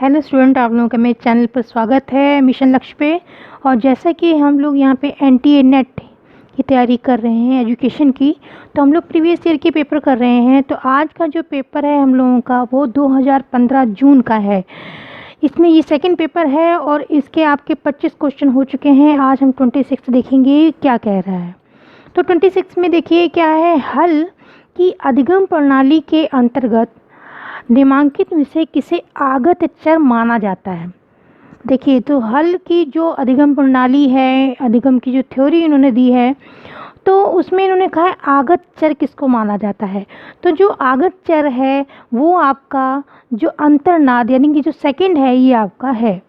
Hello student, आप लोगों का मेरे चैनल पर स्वागत है मिशन लक्ष्य पे। और जैसा कि हम लोग यहाँ पे एनटीए नेट की तैयारी कर रहे हैं एजुकेशन की, तो हम लोग प्रीवियस ईयर के पेपर कर रहे हैं। तो आज का जो पेपर है हम लोगों का वो 2015 जून का है। इसमें ये सेकंड पेपर है और इसके आपके 25 क्वेश्चन हो चुके हैं। आज हम 26 देखेंगे क्या कह रहा है। तो 26 में देखिए क्या है, हल की अधिगम प्रणाली के अंतर्गत निम्नांकित विषय किसे आगत चर माना जाता है। देखिए, तो हल की जो अधिगम प्रणाली है, अधिगम की जो थ्योरी इन्होंने दी है, तो उसमें इन्होंने कहा है आगत चर किसको माना जाता है। तो जो आगत चर है वो आपका जो अंतर्नाद यानी कि जो सेकंड है ये आपका है।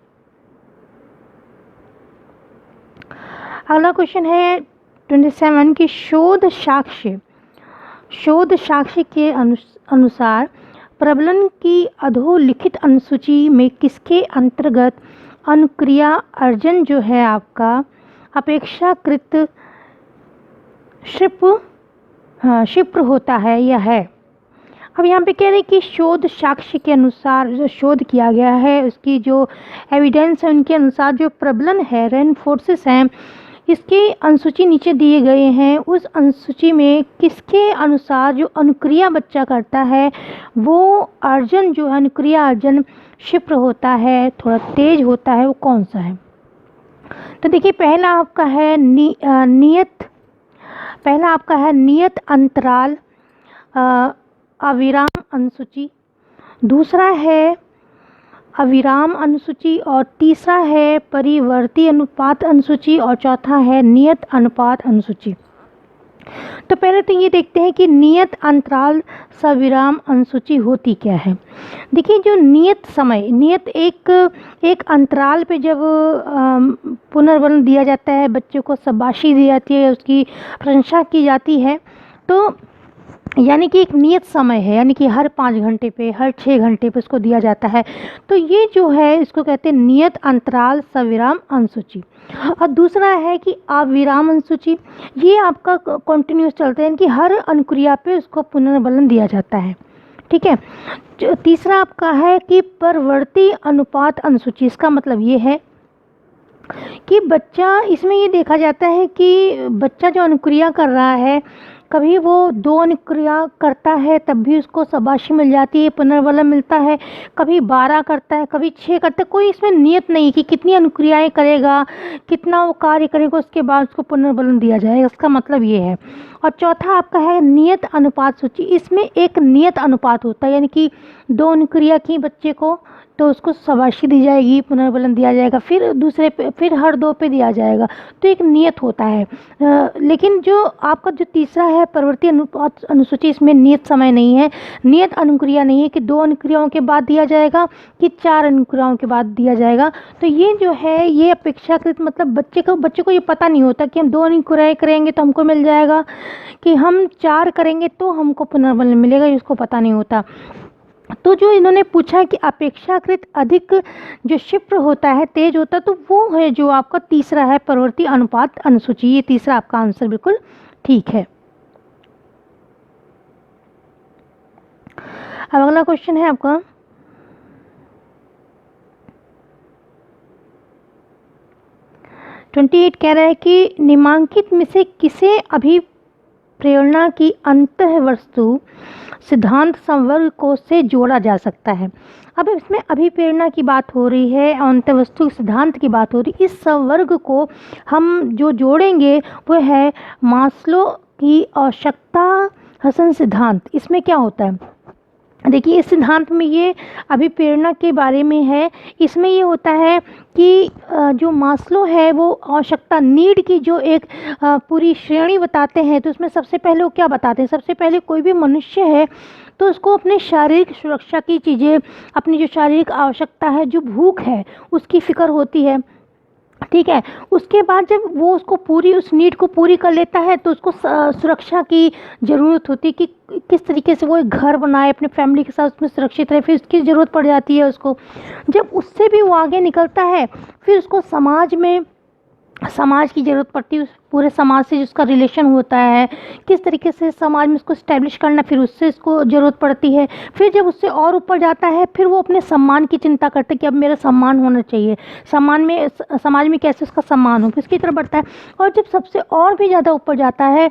अगला क्वेश्चन है 27 की शोध साक्ष्य के अनुसार प्रबलन की अधोलिखित अनुसूची में किसके अंतर्गत अनुक्रिया अर्जन जो है आपका अपेक्षाकृत क्षिप्र होता है या है। अब यहाँ पे कह रहे हैं कि शोध साक्ष्य के अनुसार जो शोध किया गया है उसकी जो एविडेंस है उनके अनुसार जो प्रबलन है, रेनफोर्सेस हैं, इसके अनुसूची नीचे दिए गए हैं। उस अनुसूची में किसके अनुसार जो अनुक्रिया बच्चा करता है वो अर्जन जो है अनुक्रिया अर्जन क्षिप्र होता है, थोड़ा तेज होता है, वो कौन सा है। तो देखिए पहला आपका है नियत अंतराल अविराम अनुसूची, दूसरा है अविराम अनुसूची, और तीसरा है परिवर्ती अनुपात अनुसूची, और चौथा है नियत अनुपात अनुसूची। तो पहले तो ये देखते हैं कि नियत अंतराल सविराम अनुसूची होती क्या है। देखिए, जो नियत एक अंतराल पे जब पुनर्वलन दिया जाता है, बच्चे को शाबाशी दी जाती है, उसकी प्रशंसा की जाती है, तो यानी कि एक नियत समय है, यानी कि हर 5 घंटे पे, हर 6 घंटे पे उसको दिया जाता है। तो ये जो है इसको कहते हैं नियत अंतराल सविराम अनुसूची। और दूसरा है कि अविराम अनुसूची, ये आपका कंटिन्यूस चलता है, यानी कि हर अनुक्रिया पे उसको पुनर्वलन दिया जाता है। ठीक है। तीसरा आपका है कि परवर्ती अनुपात अनुसूची। इसका मतलब ये है कि बच्चा, इसमें ये देखा जाता है कि बच्चा जो अनुक्रिया कर रहा है, कभी वो 2 अनुक्रिया करता है तब भी उसको शाबाशी मिल जाती है, पुनर्वलन मिलता है, कभी 12 करता है, कभी 6 करता है। कोई इसमें नियत नहीं कि कितनी अनुक्रियाएं करेगा, कितना वो कार्य करेगा, उसके बाद उसको पुनर्वलन दिया जाएगा। इसका मतलब ये है। और चौथा आपका है नियत अनुपात सूची। इसमें एक नियत अनुपात होता है, यानी कि 2 अनुक्रिया की बच्चे को तो उसको शाबाशी दी जाएगी, पुनर्वलन दिया जाएगा, फिर दूसरे पे, फिर हर 2 पे दिया जाएगा। तो एक नियत होता है। लेकिन जो आपका जो तीसरा है परिवर्ती अनुपात अनुसूची, इसमें नियत समय नहीं है, नियत अनुक्रिया नहीं है कि 2 अनुक्रियाओं के बाद दिया जाएगा कि 4 अनुक्रियाओं के बाद दिया जाएगा। तो ये जो है ये अपेक्षाकृत, मतलब बच्चे को ये पता नहीं होता कि हम 2 अनुक्रियाएं करेंगे तो हमको मिल जाएगा, कि हम 4 करेंगे तो हमको पुनर्वलन मिलेगा, इसको पता नहीं होता। तो जो इन्होंने पूछा कि अपेक्षाकृत अधिक जो क्षिप्र होता है, तेज होता है, तो वो है जो आपका तीसरा है परवर्ती अनुपात अनुसूची। ये तीसरा आपका आंसर बिल्कुल ठीक है। अब अगला क्वेश्चन है आपका 28, कह रहा है कि निम्नांकित में से किसे अभिप्रेरणा की अंतःवस्तु सिद्धांत संवर्ग को से जोड़ा जा सकता है। अब इसमें अभिप्रेरणा की बात हो रही है, अंतःवस्तु सिद्धांत की बात हो रही है। इस संवर्ग को हम जो जोड़ेंगे वो है मास्लो की आवश्यकता हसन सिद्धांत। इसमें क्या होता है, देखिए इस सिद्धांत में ये अभिप्रेरणा के बारे में है। इसमें ये होता है कि जो मास्लो है वो आवश्यकता नीड की जो एक पूरी श्रेणी बताते हैं। तो उसमें सबसे पहले वो क्या बताते हैं, सबसे पहले कोई भी मनुष्य है तो उसको अपने शारीरिक सुरक्षा की चीज़ें, अपनी जो शारीरिक आवश्यकता है, जो भूख है, उसकी फ़िक्र होती है। ठीक है। उसके बाद जब वो उसको पूरी उस नीड को पूरी कर लेता है तो उसको सुरक्षा की ज़रूरत होती है कि किस तरीके से वो एक घर बनाए, अपने फैमिली के साथ उसमें सुरक्षित रहे। फिर उसकी ज़रूरत पड़ जाती है उसको। जब उससे भी वो आगे निकलता है फिर उसको समाज में समाज की ज़रूरत पड़ती है, उस पूरे समाज से जिसका रिलेशन होता है, किस तरीके से समाज में उसको इस्टेब्लिश करना, फिर उससे इसको ज़रूरत पड़ती है। फिर जब उससे और ऊपर जाता है, फिर वो अपने सम्मान की चिंता करते हैं कि अब मेरा सम्मान होना चाहिए, समाज में कैसे उसका सम्मान हो, फिर इसकी तरफ बढ़ता है। और जब सबसे और भी ज़्यादा ऊपर जाता है,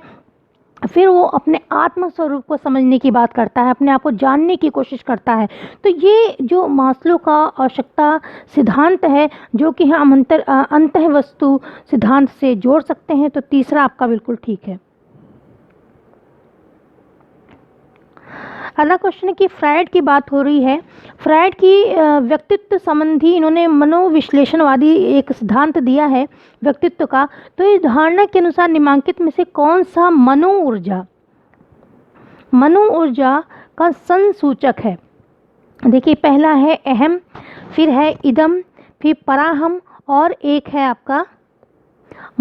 फिर वो अपने आत्म स्वरूप को समझने की बात करता है, अपने आप को जानने की कोशिश करता है। तो ये जो मास्लो का आवश्यकता सिद्धांत है, जो कि हम अंतः वस्तु सिद्धांत से जोड़ सकते हैं, तो तीसरा आपका बिल्कुल ठीक है। अगला क्वेश्चन है कि फ्रायड की बात हो रही है। फ्रायड की व्यक्तित्व संबंधी इन्होंने मनोविश्लेषणवादी एक सिद्धांत दिया है व्यक्तित्व का। तो इस धारणा के अनुसार निम्नलिखित में से कौन सा मनो ऊर्जा का संसूचक है? देखिए, पहला है अहम, फिर है इदम, फिर पराहम, और एक है आपका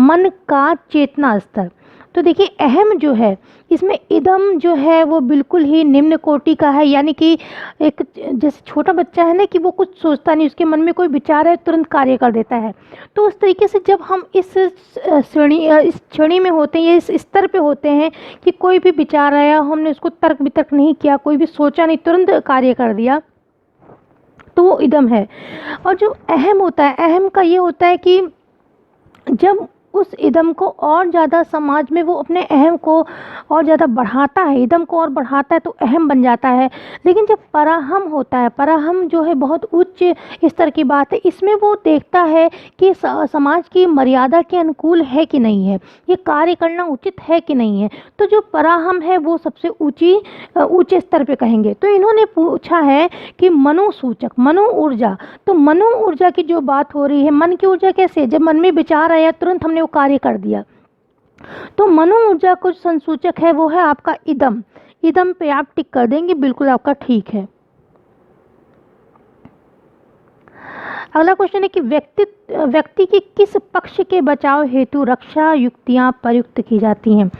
मन का चेतना स्तर। तो देखिए, अहम जो है, इसमें इदम जो है वो बिल्कुल ही निम्न कोटि का है, यानी कि एक जैसे छोटा बच्चा है ना, कि वो कुछ सोचता नहीं, उसके मन में कोई विचार है तुरंत कार्य कर देता है। तो उस तरीके से जब हम इस श्रेणी में होते हैं, या इस स्तर पे होते हैं कि कोई भी विचार आया, हमने उसको तर्क वितर्क नहीं किया, कोई भी सोचा नहीं, तुरंत कार्य कर दिया, तो वो इदम है। और जो अहम होता है, अहम का ये होता है कि जब उस इदम को और ज़्यादा समाज में वो अपने अहम को और ज़्यादा बढ़ाता है, इदम को और बढ़ाता है, तो अहम बन जाता है। लेकिन जब पराहम होता है, पराहम जो है बहुत उच्च स्तर की बात है, इसमें वो देखता है कि समाज की मर्यादा के अनुकूल है कि नहीं है, ये कार्य करना उचित है कि नहीं है। तो जो पराहम है वो सबसे ऊंचे स्तर पे कहेंगे। तो इन्होंने पूछा है कि मनोसूचक, मनो ऊर्जा, तो मनो ऊर्जा की जो बात हो रही है, मन की ऊर्जा कैसे, जब मन में विचार आया तुरंत हमने वो कार्य कर दिया। तो मनो ऊर्जा कुछ संसूचक है, वो है आपका इदम। इदम पे आप टिक कर देंगे, बिल्कुल आपका ठीक है। अगला क्वेश्चन है कि व्यक्ति के किस पक्ष के बचाव हेतु रक्षा युक्तियां प्रयुक्त की जाती हैं?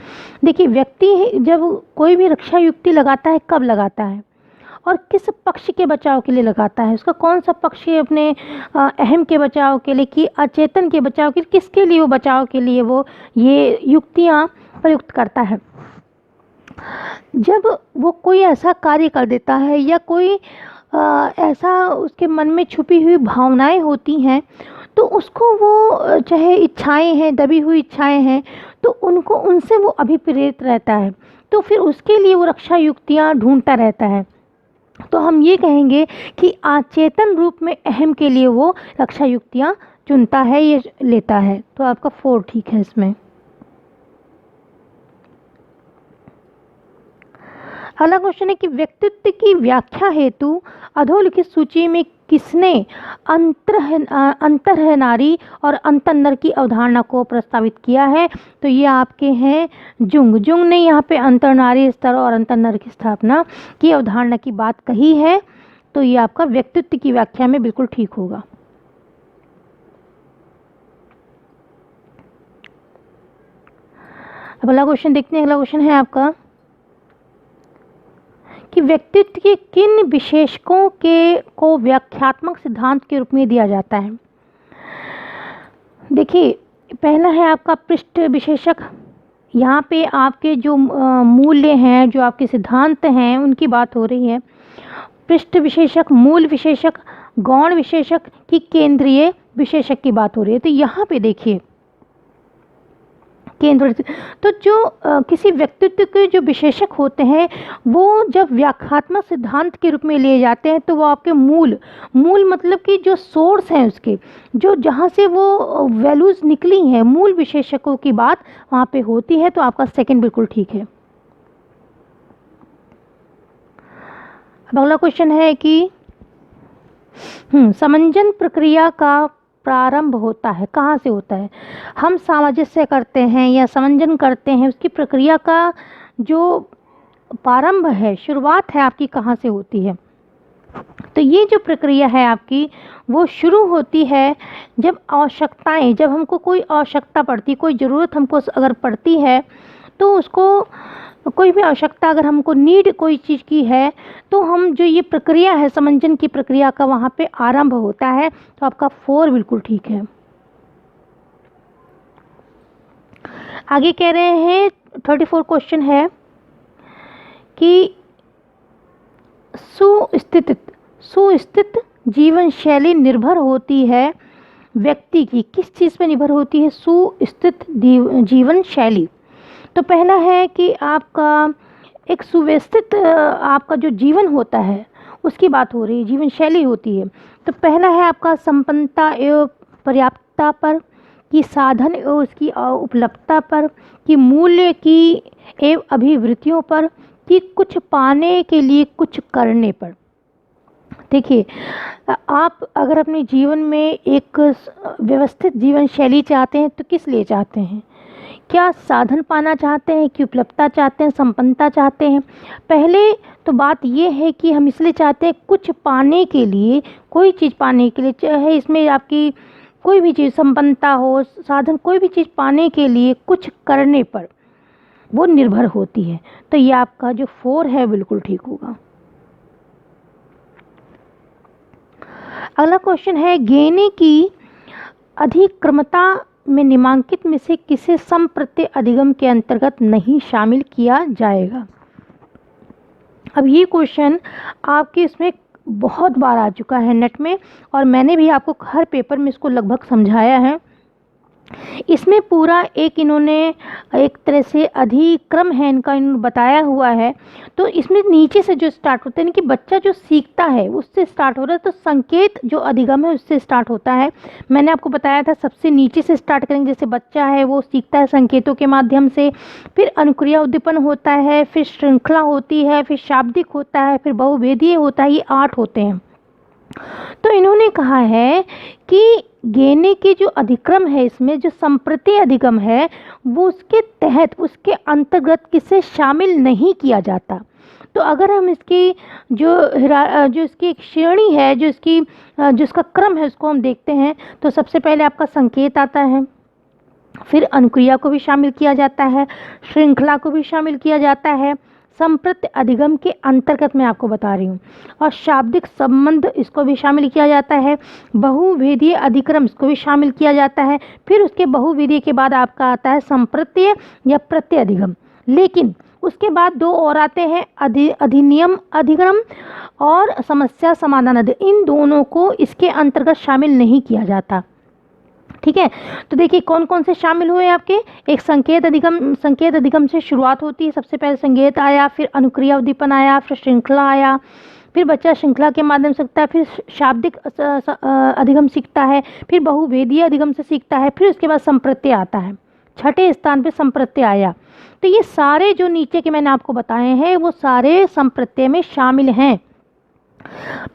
देखिए, व्यक्ति जब कोई भी रक्षा युक्ति लगाता है, कब लगाता है और किस पक्ष के बचाव के लिए लगाता है, उसका कौन सा पक्ष है, अपने अहम के बचाव के लिए कि अचेतन के बचाव के लिए, किसके लिए वो बचाव के लिए वो ये युक्तियां प्रयुक्त करता है? जब वो कोई ऐसा कार्य कर देता है, या कोई ऐसा उसके मन में छुपी हुई भावनाएं होती हैं, तो उसको वो चाहे इच्छाएं हैं, दबी हुई इच्छाएं हैं, तो उनसे वो अभिप्रेरित रहता है, तो फिर उसके लिए वो रक्षा युक्तियां ढूंढता रहता है। तो हम ये कहेंगे कि अचेतन रूप में अहम के लिए वो रक्षा युक्तियां चुनता है, ये लेता है। तो आपका 4 ठीक है इसमें। अगला क्वेश्चन है कि व्यक्तित्व की व्याख्या हेतु अधोलिखित सूची में किसने अंतर्हनारी और अंतर्नर की अवधारणा को प्रस्तावित किया है? तो ये आपके हैं जुंग ने यहाँ पे अंतर्नारी स्तर और अंतर्नर की स्थापना की अवधारणा की बात कही है। तो ये आपका व्यक्तित्व की व्याख्या में बिल्कुल ठीक होगा। अगला क्वेश्चन देखते हैं। अगला क्वेश्चन है आपका कि व्यक्तित्व के किन विशेषकों को व्याख्यात्मक सिद्धांत के रूप में दिया जाता है? देखिए, पहला है आपका पृष्ठ विशेषक। यहाँ पे आपके जो मूल्य हैं, जो आपके सिद्धांत हैं, उनकी बात हो रही है। पृष्ठ विशेषक, मूल विशेषक, गौण विशेषक की केंद्रीय विशेषक की बात हो रही है। तो यहाँ पे देखिए, केंद्र, तो जो किसी व्यक्तित्व के जो विशेषक होते हैं, वो जब व्याख्यात्मक सिद्धांत के रूप में लिए जाते हैं, तो वो आपके मूल मतलब कि जो सोर्स हैं उसके, जो जहाँ से वो वैल्यूज़ निकली हैं, मूल विशेषकों की बात वहाँ पे होती है। तो आपका सेकंड बिल्कुल ठीक है। अब अगला क्वेश्चन है कि समंजन प्रक्रिया का प्रारंभ होता है, कहाँ से होता है? हम सामंजस्य करते हैं या समंजन करते हैं, उसकी प्रक्रिया का जो प्रारंभ है, शुरुआत है आपकी, कहाँ से होती है? तो ये जो प्रक्रिया है आपकी, वो शुरू होती है जब हमको कोई आवश्यकता पड़ती, कोई ज़रूरत हमको अगर पड़ती है, तो उसको कोई भी आवश्यकता, अगर हमको नीड कोई चीज़ की है, तो हम जो ये प्रक्रिया है समंजन की प्रक्रिया का, वहाँ पे आरंभ होता है। तो आपका 4 बिल्कुल ठीक है। आगे कह रहे हैं 34 क्वेश्चन है कि सुस्थित जीवन शैली निर्भर होती है व्यक्ति की, किस चीज़ पर निर्भर होती है सुस्थित जीवन शैली। तो पहला है कि आपका एक सुव्यवस्थित आपका जो जीवन होता है उसकी बात हो रही है, जीवन शैली होती है। तो पहला है आपका संपन्नता एवं पर्याप्तता पर, कि साधन एवं उसकी उपलब्धता पर, कि मूल्य की एवं अभिवृत्तियों पर, कि कुछ पाने के लिए कुछ करने पर। देखिए, आप अगर अपने जीवन में एक व्यवस्थित जीवन शैली चाहते हैं तो किस लिए चाहते हैं? क्या साधन पाना चाहते हैं, कि उपलब्धता चाहते हैं, संपन्नता चाहते हैं? पहले तो बात ये है कि हम इसलिए चाहते हैं कुछ पाने के लिए, कोई चीज़ पाने के लिए, चाहे इसमें आपकी कोई भी चीज़ संपन्नता हो, साधन, कोई भी चीज़ पाने के लिए कुछ करने पर वो निर्भर होती है। तो ये आपका जो 4 है बिल्कुल ठीक होगा। अगला क्वेश्चन है, गेने की अधिक्रमता में निम्नलिखित में से किसे समप्रत्यय अधिगम के अंतर्गत नहीं शामिल किया जाएगा? अब ये क्वेश्चन आपके इसमें बहुत बार आ चुका है नेट में, और मैंने भी आपको हर पेपर में इसको लगभग समझाया है। इसमें पूरा एक इन्होंने एक तरह से अधिक्रम है इनका, इन्होंने बताया हुआ है। तो इसमें नीचे से जो स्टार्ट होता है, कि बच्चा जो सीखता है उससे स्टार्ट हो रहा है। तो संकेत जो अधिगम है उससे स्टार्ट होता है। मैंने आपको बताया था सबसे नीचे से स्टार्ट करेंगे। जैसे बच्चा है वो सीखता है संकेतों के माध्यम से, फिर अनुक्रिया उद्दीपन होता है, फिर श्रृंखला होती है, फिर शाब्दिक होता है, फिर बहुभेदीय होता है। ये 8 होते हैं। तो इन्होंने कहा है कि गेने की जो अधिक्रम है, इसमें जो संप्रत्यय अधिगम है वो उसके तहत, उसके अंतर्गत किसे शामिल नहीं किया जाता। तो अगर हम इसकी जो इसकी एक श्रेणी है, जो इसका क्रम है उसको हम देखते हैं, तो सबसे पहले आपका संकेत आता है, फिर अनुक्रिया को भी शामिल किया जाता है, श्रृंखला को भी शामिल किया जाता है, संप्रत्यय अधिगम के अंतर्गत मैं आपको बता रही हूँ, और शाब्दिक संबंध इसको भी शामिल किया जाता है, बहुभेदीय अधिक्रम इसको भी शामिल किया जाता है। फिर उसके बहुभेदीय के बाद आपका आता है संप्रत्यय या प्रत्यय अधिगम। लेकिन उसके बाद 2 और आते हैं, अधिनियम अधिगम और समस्या समाधान अधिगम। इन दोनों को इसके अंतर्गत शामिल नहीं किया जाता। ठीक है, तो देखिए कौन कौन से शामिल हुए आपके। एक संकेत अधिगम से शुरुआत होती है। सबसे पहले संकेत आया, फिर अनुक्रिया उद्दीपन आया, फिर श्रृंखला आया, फिर बच्चा श्रृंखला के माध्यम से सीखता है, फिर शाब्दिक अधिगम सीखता है, फिर बहुभेदीय अधिगम से सीखता है, फिर उसके बाद संप्रत्यय आता है। 6ठे स्थान पे संप्रत्यय आया। तो ये सारे जो नीचे के मैंने आपको बताए हैं वो सारे संप्रत्यय में शामिल हैं।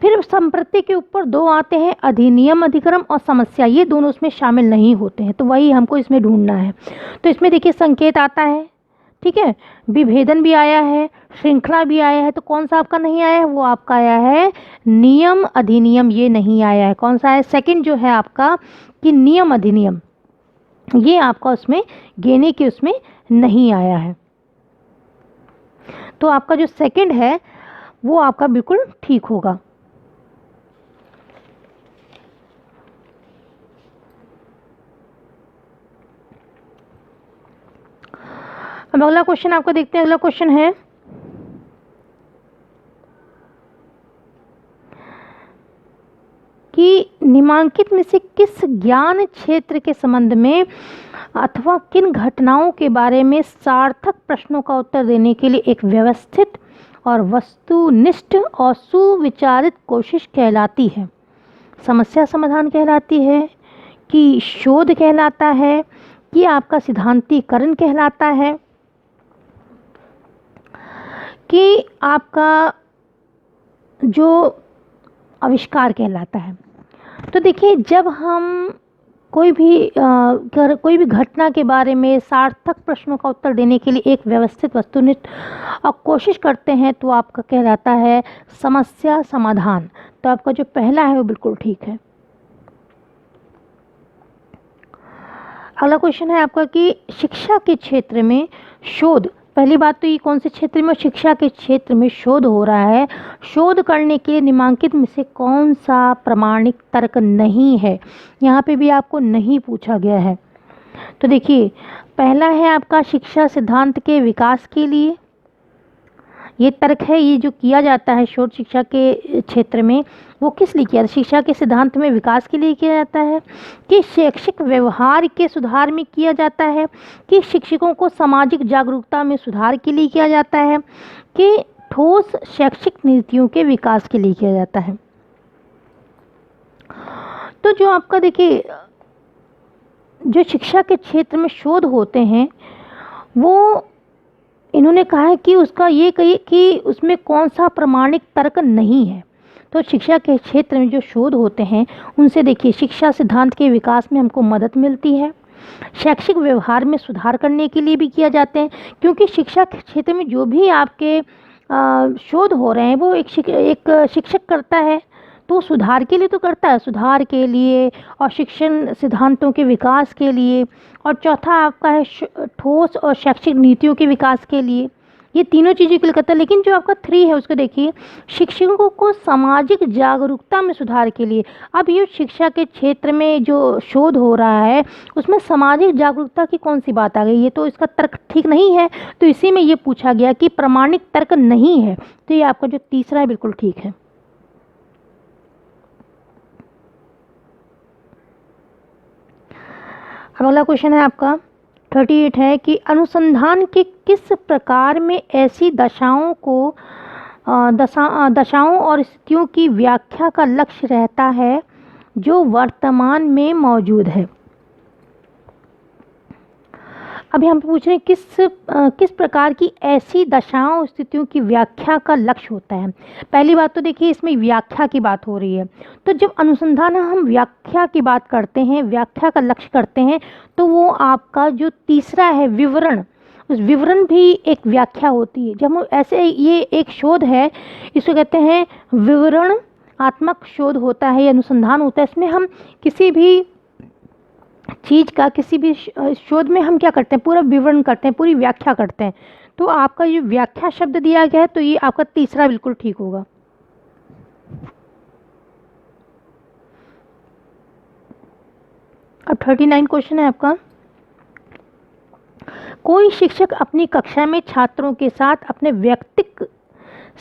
फिर संप्रत्यय के ऊपर 2 आते हैं, अधिनियम अधिक्रम और समस्या। ये दोनों उसमें शामिल नहीं होते हैं, तो वही हमको इसमें ढूंढना है। तो इसमें देखिए संकेत आता है, ठीक है, विभेदन भी आया है, श्रृंखला भी आया है। तो कौन सा आपका नहीं आया है? वो आपका आया है नियम अधिनियम, ये नहीं आया है। कौन सा है? सेकंड जो है आपका कि नियम अधिनियम, ये आपका उसमें गेने के उसमें नहीं आया है। तो आपका जो सेकंड है वो आपका बिल्कुल ठीक होगा। अब अगला क्वेश्चन आपको देखते हैं। अगला क्वेश्चन है कि निम्नलिखित में से किस ज्ञान क्षेत्र के संबंध में अथवा किन घटनाओं के बारे में सार्थक प्रश्नों का उत्तर देने के लिए एक व्यवस्थित और वस्तुनिष्ठ और सुविचारित कोशिश कहलाती है? समस्या समाधान कहलाती है, कि शोध कहलाता है, कि आपका सिद्धांतीकरण कहलाता है, कि आपका जो आविष्कार कहलाता है? तो देखिए, जब हम कोई भी घटना के बारे में सार्थक प्रश्नों का उत्तर देने के लिए एक व्यवस्थित वस्तुनिष्ठ और कोशिश करते हैं तो आपका कहलाता है समस्या समाधान। तो आपका जो पहला है वो बिल्कुल ठीक है। अगला क्वेश्चन है आपका कि शिक्षा के क्षेत्र में शोध, पहली बात तो ये कौन से क्षेत्र में? शिक्षा के क्षेत्र में शोध हो रहा है। शोध करने के लिए निम्नलिखित में से कौन सा प्रमाणिक तर्क नहीं है? यहाँ पे भी आपको नहीं पूछा गया है। तो देखिए, पहला है आपका शिक्षा सिद्धांत के विकास के लिए। ये तर्क है, ये जो किया जाता है शोध शिक्षा के क्षेत्र में, वो किस लिए किया जाता है? शिक्षा के सिद्धांत में विकास के लिए किया जाता है, कि शैक्षिक व्यवहार के सुधार में किया जाता है, कि शिक्षकों को सामाजिक जागरूकता में सुधार के लिए किया जाता है, कि ठोस शैक्षिक नीतियों के विकास के लिए किया जाता है। तो जो आपका देखिए, जो शिक्षा के क्षेत्र में शोध होते हैं, वो इन्होंने कहा है कि उसका ये कही कि उसमें कौन सा प्रमाणिक तर्क नहीं है। तो शिक्षा के क्षेत्र में जो शोध होते हैं, उनसे देखिए शिक्षा सिद्धांत के विकास में हमको मदद मिलती है, शैक्षिक व्यवहार में सुधार करने के लिए भी किया जाते हैं, क्योंकि शिक्षा के क्षेत्र में जो भी आपके शोध हो रहे हैं वो एक शिक्षक करता है, तो सुधार के लिए तो करता है, सुधार के लिए और शिक्षण सिद्धांतों के विकास के लिए, और चौथा आपका है ठोस और शैक्षिक नीतियों के विकास के लिए। ये तीनों चीज़ों के लिए करता है। लेकिन जो आपका 3 है उसको देखिए, शिक्षकों को सामाजिक जागरूकता में सुधार के लिए। अब ये शिक्षा के क्षेत्र में जो शोध हो रहा है उसमें सामाजिक जागरूकता की कौन सी बात आ गई? ये तो इसका तर्क ठीक नहीं है, तो इसी में ये पूछा गया कि प्रमाणिक तर्क नहीं है, तो ये आपका जो तीसरा है बिल्कुल ठीक है। अगला क्वेश्चन है आपका 38 है कि अनुसंधान के किस प्रकार में ऐसी दशाओं और स्थितियों की व्याख्या का लक्ष्य रहता है जो वर्तमान में मौजूद है। अभी हम पूछ रहे हैं किस प्रकार की ऐसी दशाओं स्थितियों की व्याख्या का लक्ष्य होता है। पहली बात तो देखिए, इसमें व्याख्या की बात हो रही है, तो जब अनुसंधान हम व्याख्या की बात करते हैं, व्याख्या का लक्ष्य करते हैं, तो वो आपका जो तीसरा है विवरण, उस विवरण भी एक व्याख्या होती है। जब हम ऐसे, ये एक शोध है, इसको कहते हैं विवरणात्मक शोध होता है, ये अनुसंधान होता है। इसमें हम किसी भी चीज़ का, किसी भी शोध में हम क्या करते हैं, पूरा विवरण करते हैं, पूरी व्याख्या करते हैं। तो आपका ये व्याख्या शब्द दिया गया है, तो ये आपका तीसरा बिल्कुल ठीक होगा। अब 39 क्वेश्चन है आपका, कोई शिक्षक अपनी कक्षा में छात्रों के साथ अपने व्यक्तिगत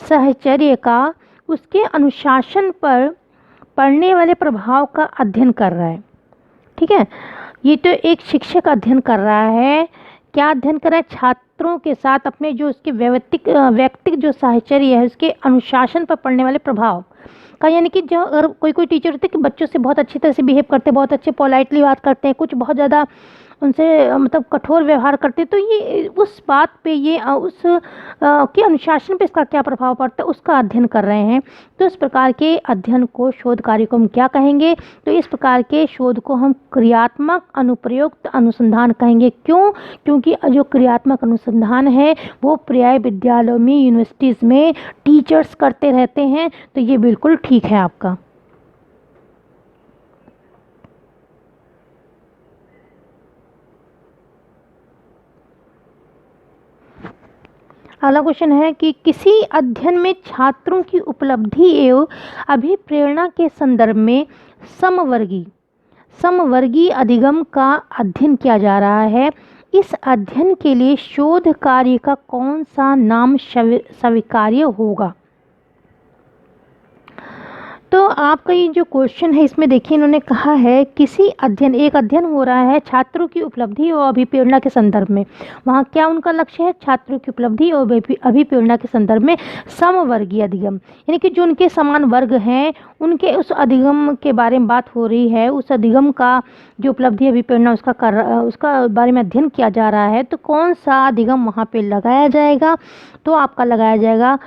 साहचर्य का उसके अनुशासन पर पड़ने वाले प्रभाव का अध्ययन कर रहा है। ठीक है, ये तो एक शिक्षक अध्ययन कर रहा है। क्या अध्ययन कर रहा है? छात्रों के साथ अपने जो उसके व्यक्तिगत जो साहचर्य है, उसके अनुशासन पर पड़ने वाले प्रभाव का, यानी कि जो अगर कोई टीचर होते हैं कि बच्चों से बहुत अच्छी तरह से बिहेव करते हैं, बहुत अच्छे पोलाइटली बात करते हैं, कुछ बहुत ज़्यादा उनसे मतलब कठोर व्यवहार करते, तो ये उस बात पे, ये उस के अनुशासन पे इसका क्या प्रभाव पड़ता है, उसका अध्ययन कर रहे हैं। तो इस प्रकार के अध्ययन को, शोध कार्य को हम क्या कहेंगे? तो इस प्रकार के शोध को हम क्रियात्मक अनुप्रयुक्त अनुसंधान कहेंगे। क्यों? क्योंकि जो क्रियात्मक अनुसंधान है वो प्राय विद्यालयों में, यूनिवर्सिटीज़ में टीचर्स करते रहते हैं, तो ये बिल्कुल ठीक है आपका। अगला क्वेश्चन है कि किसी अध्ययन में छात्रों की उपलब्धि एवं अभिप्रेरणा के संदर्भ में समवर्गी अधिगम का अध्ययन किया जा रहा है। इस अध्ययन के लिए शोध कार्य का कौन सा नाम स्वीकार्य होगा? तो आपका ये जो क्वेश्चन है, इसमें देखिए इन्होंने कहा है किसी एक अध्ययन हो रहा है छात्रों की उपलब्धि और अभिप्रेरणा के संदर्भ में। वहाँ क्या उनका लक्ष्य है? छात्रों की उपलब्धि और अभिप्रेरणा के संदर्भ में समवर्गीय अधिगम, यानी कि जो उनके समान वर्ग हैं उनके उस अधिगम के बारे में बात हो रही है। उस अधिगम का जो उपलब्धि अभिप्रेरणा उसका बारे में अध्ययन किया जा रहा है। तो कौन सा अधिगम वहाँ पे लगाया जाएगा? तो आपका लगाया जाएगा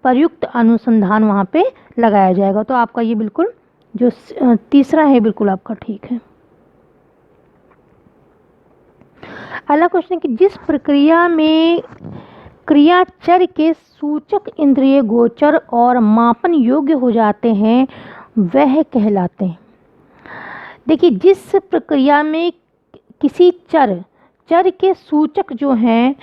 प्रयुक्त अनुसंधान, वहाँ पे लगाया जाएगा। तो आपका ये बिल्कुल जो तीसरा है बिल्कुल आपका ठीक है। अगला क्वेश्चन है कि जिस प्रक्रिया में क्रियाचर के सूचक इंद्रिय गोचर और मापन योग्य हो जाते हैं वह कहलाते हैं। देखिए, जिस प्रक्रिया में किसी चर के सूचक जो हैं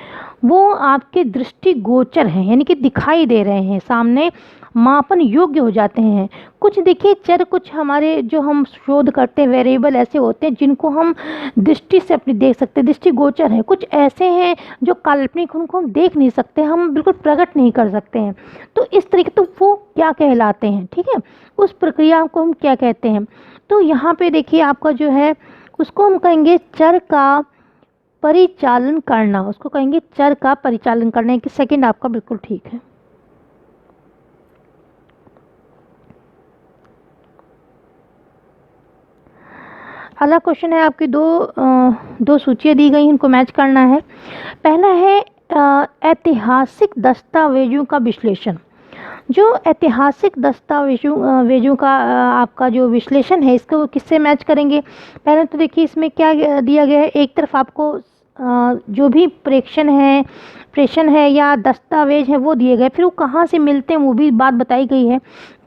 वो आपके दृष्टिगोचर हैं, यानी कि दिखाई दे रहे हैं, सामने मापन योग्य हो जाते हैं। कुछ देखिए चर, कुछ हमारे जो हम शोध करते हैं वेरिएबल ऐसे होते हैं जिनको हम दृष्टि से अपनी देख सकते हैं, दृष्टिगोचर हैं। कुछ ऐसे हैं जो काल्पनिक, उनको हम देख नहीं सकते, हम बिल्कुल प्रकट नहीं कर सकते हैं। तो इस तरीके, तो वो क्या कहलाते हैं, ठीक है, उस प्रक्रिया को हम क्या कहते हैं। तो यहाँ पे देखिए आपका जो है उसको हम कहेंगे चर का परिचालन करना, उसको कहेंगे चर का परिचालन करना। कि सेकंड आपका बिल्कुल ठीक है। अगला क्वेश्चन है आपकी दो सूचियाँ दी गई, इनको मैच करना है। पहला है ऐतिहासिक दस्तावेजों का विश्लेषण। जो ऐतिहासिक दस्तावेजों का आपका जो विश्लेषण है, इसको किससे मैच करेंगे। पहले तो देखिए इसमें क्या दिया गया है, एक तरफ आपको जो भी प्रेषण है या दस्तावेज है वो दिए गए, फिर वो कहाँ से मिलते हैं वो भी बात बताई गई है।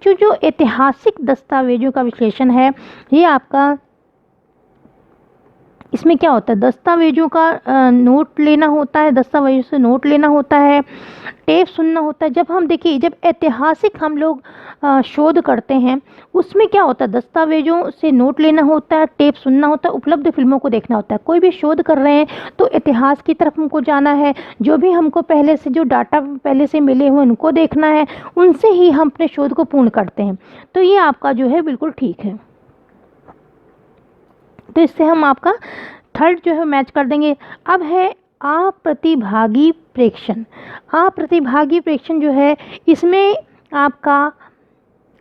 जो ऐतिहासिक दस्तावेजों का विश्लेषण है, ये आपका, इसमें क्या होता है, दस्तावेजों का नोट लेना होता है, दस्तावेजों से नोट लेना होता है, टेप सुनना होता है। जब हम देखिए, जब ऐतिहासिक हम लोग शोध करते हैं, उसमें क्या होता है, दस्तावेजों से नोट लेना होता है, टेप सुनना होता है, उपलब्ध फिल्मों को देखना होता है। कोई भी शोध कर रहे हैं तो इतिहास की तरफ हमको जाना है, जो भी हमको पहले से जो डाटा पहले से मिले हुए उनको देखना है, उनसे ही हम अपने शोध को पूर्ण करते हैं। तो ये आपका जो है बिल्कुल ठीक है। तो इससे हम आपका थर्ड जो है मैच कर देंगे। अब है अप्रतिभागी प्रेक्षण। अप्रतिभागी प्रेक्षण जो है, इसमें आपका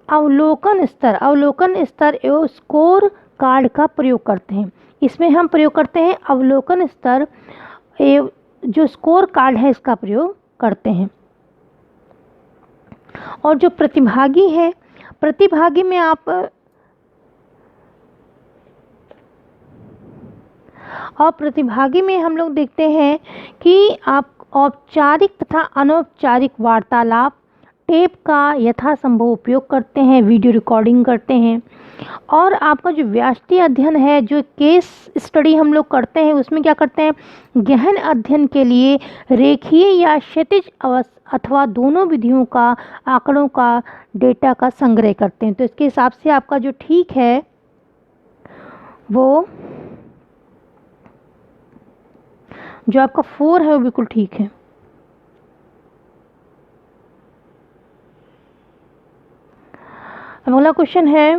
अवलोकन स्तर एवं स्कोर कार्ड का प्रयोग करते हैं। इसमें हम प्रयोग करते हैं अवलोकन स्तर एवं जो स्कोर कार्ड है इसका प्रयोग करते हैं। और जो प्रतिभागी है, प्रतिभागी में आप और प्रतिभागी में हम लोग देखते हैं कि आप औपचारिक तथा अनौपचारिक वार्तालाप, टेप का यथासंभव उपयोग करते हैं, वीडियो रिकॉर्डिंग करते हैं। और आपका जो व्यष्टि अध्ययन है, जो केस स्टडी हम लोग करते हैं, उसमें क्या करते हैं, गहन अध्ययन के लिए रेखीय या क्षैतिज अथवा दोनों विधियों का आंकड़ों का डेटा का संग्रह करते हैं। तो इसके हिसाब से आपका जो ठीक है वो जो आपका 4 है वो बिल्कुल ठीक है। अगला क्वेश्चन है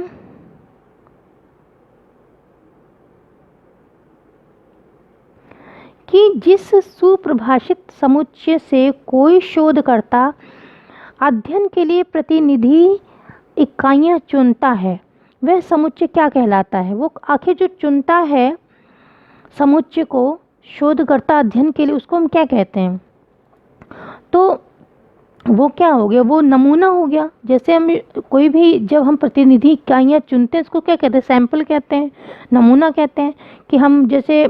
कि जिस सुप्रभाषित समुच्चय से कोई शोधकर्ता अध्ययन के लिए प्रतिनिधि इकाइयां चुनता है, वह समुच्चय क्या कहलाता है। वो आखिर जो चुनता है समुच्चय को शोधकर्ता अध्ययन के लिए, उसको हम क्या कहते हैं। तो वो क्या हो गया, वो नमूना हो गया। जैसे हम कोई भी, जब हम प्रतिनिधि इकाइयाँ चुनते हैं, इसको क्या कहते हैं, सैंपल कहते हैं, नमूना कहते हैं। कि हम जैसे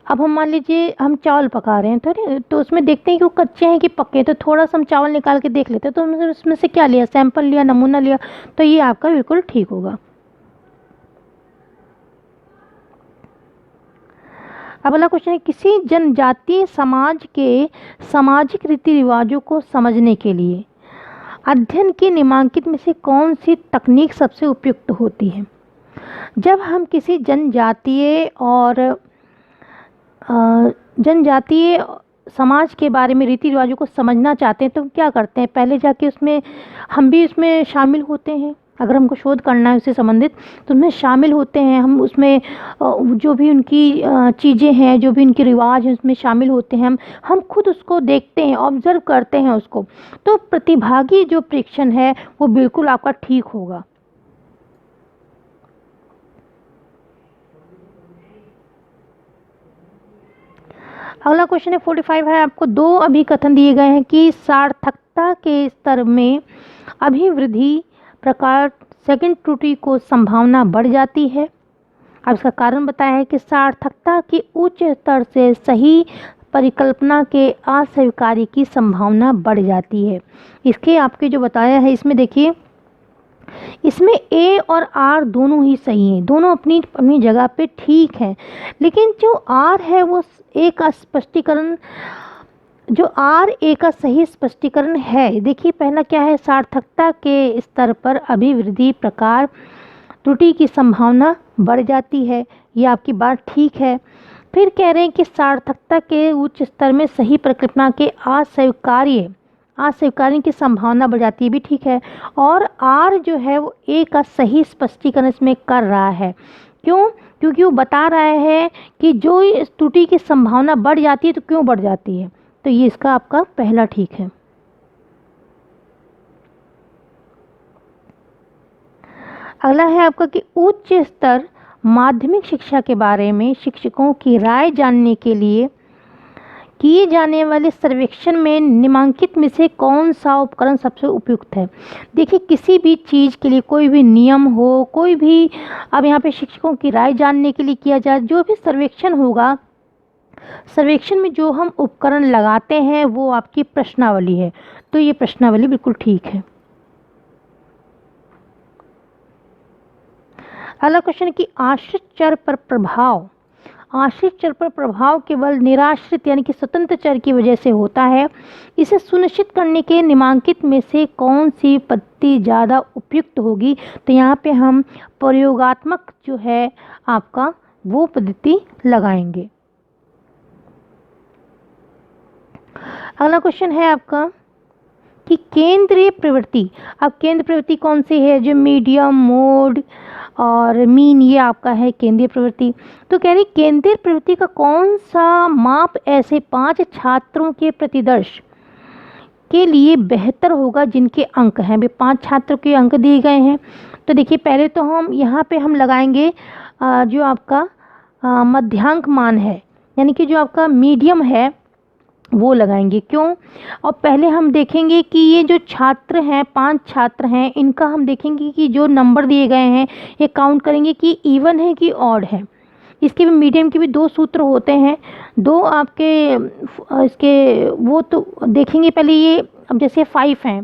अब हम मान लीजिए हम चावल पका रहे हैं थोड़े, तो उसमें देखते हैं कि वो कच्चे हैं कि पक्के हैं, तो थोड़ा सा हम चावल निकाल के देख लेते हैं, तो हमने उसमें से क्या लिया, सैंपल लिया, नमूना लिया। तो ये आपका बिल्कुल ठीक होगा। अब अगला क्वेश्चन है, किसी जनजातीय समाज के सामाजिक रीति रिवाजों को समझने के लिए अध्ययन की निम्नलिखित में से कौन सी तकनीक सबसे उपयुक्त होती है। जब हम किसी जनजातीय समाज के बारे में, रीति रिवाजों को समझना चाहते हैं, तो हम क्या करते हैं, पहले जाके उसमें हम भी उसमें शामिल होते हैं। अगर हमको शोध करना है उससे संबंधित, तो उसमें शामिल होते हैं हम। उसमें जो भी उनकी चीज़ें हैं, जो भी उनके रिवाज हैं, उसमें शामिल होते हैं हम खुद उसको देखते हैं, ऑब्जर्व करते हैं उसको। तो प्रतिभागी जो प्रेक्षण है वो बिल्कुल आपका ठीक होगा। अगला क्वेश्चन है 45 है। आपको 2 अभिकथन दिए गए हैं कि सार्थकता के स्तर में अभिवृद्धि प्रकार सेकंड त्रुटि को संभावना बढ़ जाती है। अब इसका कारण बताया है कि सार्थकता के उच्च स्तर से सही परिकल्पना के अस्वीकार्य की संभावना बढ़ जाती है। इसके आपके जो बताया है, इसमें देखिए, इसमें ए और आर दोनों ही सही हैं, दोनों अपनी अपनी जगह पे ठीक है। लेकिन जो आर है वो एक स्पष्टीकरण जो आर ए का सही स्पष्टीकरण है, देखिए पहला क्या है, सार्थकता के स्तर पर अभिवृद्धि प्रकार त्रुटि की संभावना बढ़ जाती है, ये आपकी बात ठीक है। फिर कह रहे हैं कि सार्थकता के उच्च स्तर में सही प्रकल्पना के अस्वीकार्य की संभावना बढ़ जाती है, भी ठीक है। और आर जो है वो ए का सही स्पष्टीकरण इसमें कर रहा है, क्यों? क्योंकि वो बता रहा है कि जो इस त्रुटि की संभावना बढ़ जाती है तो क्यों बढ़ जाती है, तो ये इसका आपका पहला ठीक है। अगला है आपका कि उच्च स्तर माध्यमिक शिक्षा के बारे में शिक्षकों की राय जानने के लिए किए जाने वाले सर्वेक्षण में निम्नलिखित में से कौन सा उपकरण सबसे उपयुक्त है। देखिए किसी भी चीज़ के लिए, कोई भी नियम हो, कोई भी, अब यहाँ पे शिक्षकों की राय जानने के लिए किया जाए, जो भी सर्वेक्षण होगा, सर्वेक्षण में जो हम उपकरण लगाते हैं वो आपकी प्रश्नावली है, तो ये प्रश्नावली बिल्कुल ठीक है। अगला क्वेश्चन कि आश्रित चर पर प्रभाव, आश्रित चर पर प्रभाव केवल निराश्रित यानी कि स्वतंत्र चर की वजह से होता है। इसे सुनिश्चित करने के निम्नलिखित में से कौन सी पद्धति ज़्यादा उपयुक्त होगी, तो यहाँ पे हम प्रयोगात्मक जो है आपका वो पद्धति लगाएंगे। अगला क्वेश्चन है आपका कि केंद्रीय प्रवृत्ति, अब केंद्र प्रवृत्ति कौन सी है, जो मीडियम, मोड और मीन, ये आपका है केंद्रीय प्रवृत्ति। तो कह रही केंद्रीय प्रवृत्ति का कौन सा माप ऐसे 5 छात्रों के प्रतिदर्श के लिए बेहतर होगा जिनके अंक हैं, भी 5 छात्रों के अंक दिए गए हैं। तो देखिए पहले तो हम यहाँ पे हम लगाएंगे जो आपका मध्यांक मान है, यानी कि जो आपका मीडियम है वो लगाएंगे, क्यों? और पहले हम देखेंगे कि ये जो छात्र हैं, 5 छात्र हैं, इनका हम देखेंगे कि जो नंबर दिए गए हैं ये काउंट करेंगे कि इवन है कि ऑड है। इसके भी मीडियम के भी 2 सूत्र होते हैं, 2 आपके इसके वो तो देखेंगे पहले। ये अब जैसे 5 हैं,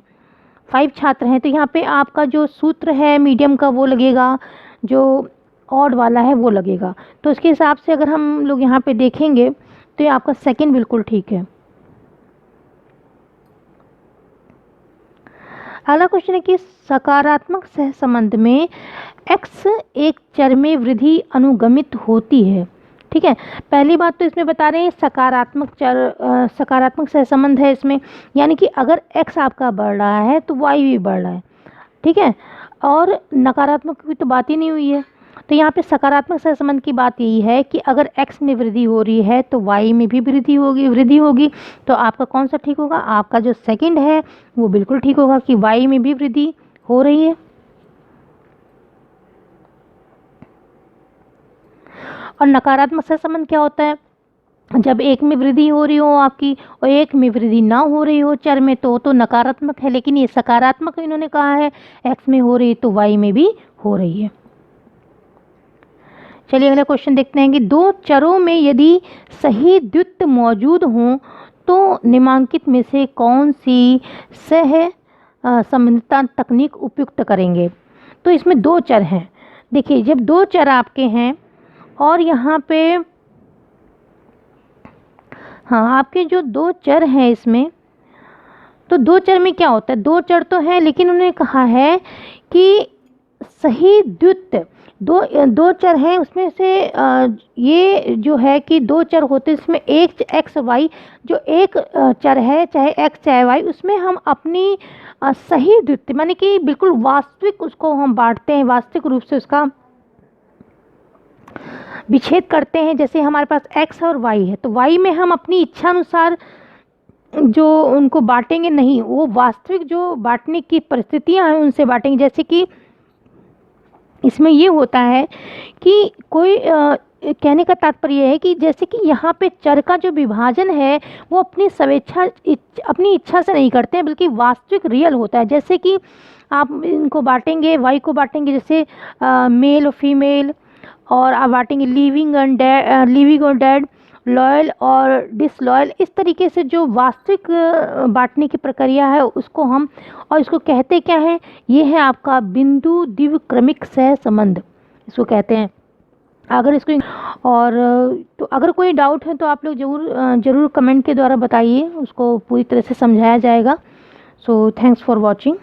5 छात्र हैं, तो यहाँ पे आपका जो सूत्र है मीडियम का वो लगेगा, जो ऑड वाला है वो लगेगा। तो उसके हिसाब से अगर हम लोग यहाँ पे देखेंगे तो ये आपका सेकंड बिल्कुल ठीक है। अगला क्वेश्चन है कि सकारात्मक सहसंबंध में x एक चर में वृद्धि अनुगमित होती है। ठीक है, पहली बात तो इसमें बता रहे हैं सकारात्मक चर, सकारात्मक सहसंबंध है इसमें, यानी कि अगर x आपका बढ़ रहा है तो y भी बढ़ रहा है। ठीक है, और नकारात्मक की तो बात ही नहीं हुई है। तो यहाँ पे सकारात्मक सहसंबंध की बात यही है कि अगर x में वृद्धि हो रही है तो y में भी वृद्धि होगी। तो आपका कौन सा ठीक होगा? आपका जो सेकंड है वो बिल्कुल ठीक होगा कि y में भी वृद्धि हो रही है। और नकारात्मक सहसंबंध क्या होता है? जब एक में वृद्धि हो रही हो आपकी और एक में वृद्धि ना हो रही हो चर में, तो नकारात्मक है। लेकिन ये सकारात्मक इन्होंने कहा है, x में हो रही तो y में भी हो रही है। चलिए अगला क्वेश्चन देखते हैं कि 2 चरों में यदि सही द्वित्व मौजूद हों तो निम्नलिखित में से कौन सी सह संबंधितता तकनीक उपयुक्त करेंगे। तो इसमें 2 चर हैं। देखिए जब 2 चर आपके हैं और यहाँ पे हाँ आपके जो 2 चर हैं इसमें, तो 2 चर में क्या होता है, 2 चर तो है लेकिन उन्होंने कहा है कि सही द्वित्व, दो चर हैं उसमें से ये जो है कि 2 चर होते हैं इसमें एक एक्स वाई, जो एक चर है चाहे एक्स चाहे वाई, उसमें हम अपनी सही द्वित्व माने कि बिल्कुल वास्तविक उसको हम बांटते हैं, वास्तविक रूप से उसका विच्छेद करते हैं। जैसे हमारे पास x और y है तो y में हम अपनी इच्छा अनुसार जो उनको बांटेंगे नहीं, वो वास्तविक जो बांटने की परिस्थितियां हैं उनसे बांटेंगे। जैसे कि इसमें ये होता है कि कोई कहने का तात्पर्य है कि जैसे कि यहाँ पे चर का जो विभाजन है वो अपनी अपनी इच्छा से नहीं करते हैं, बल्कि वास्तविक रियल होता है। जैसे कि आप इनको बांटेंगे, y को बांटेंगे जैसे मेल और फीमेल, और आप बांटेंगे लिविंग और डेड, लॉयल और डिसलॉयल। इस तरीके से जो वास्तविक बांटने की प्रक्रिया है उसको हम, और इसको कहते क्या है, ये है आपका बिंदु द्विक्रमिक सहसंबंध, इसको कहते हैं। अगर इसको और तो अगर कोई डाउट है तो आप लोग ज़रूर कमेंट के द्वारा बताइए, उसको पूरी तरह से समझाया जाएगा। So thanks for watching.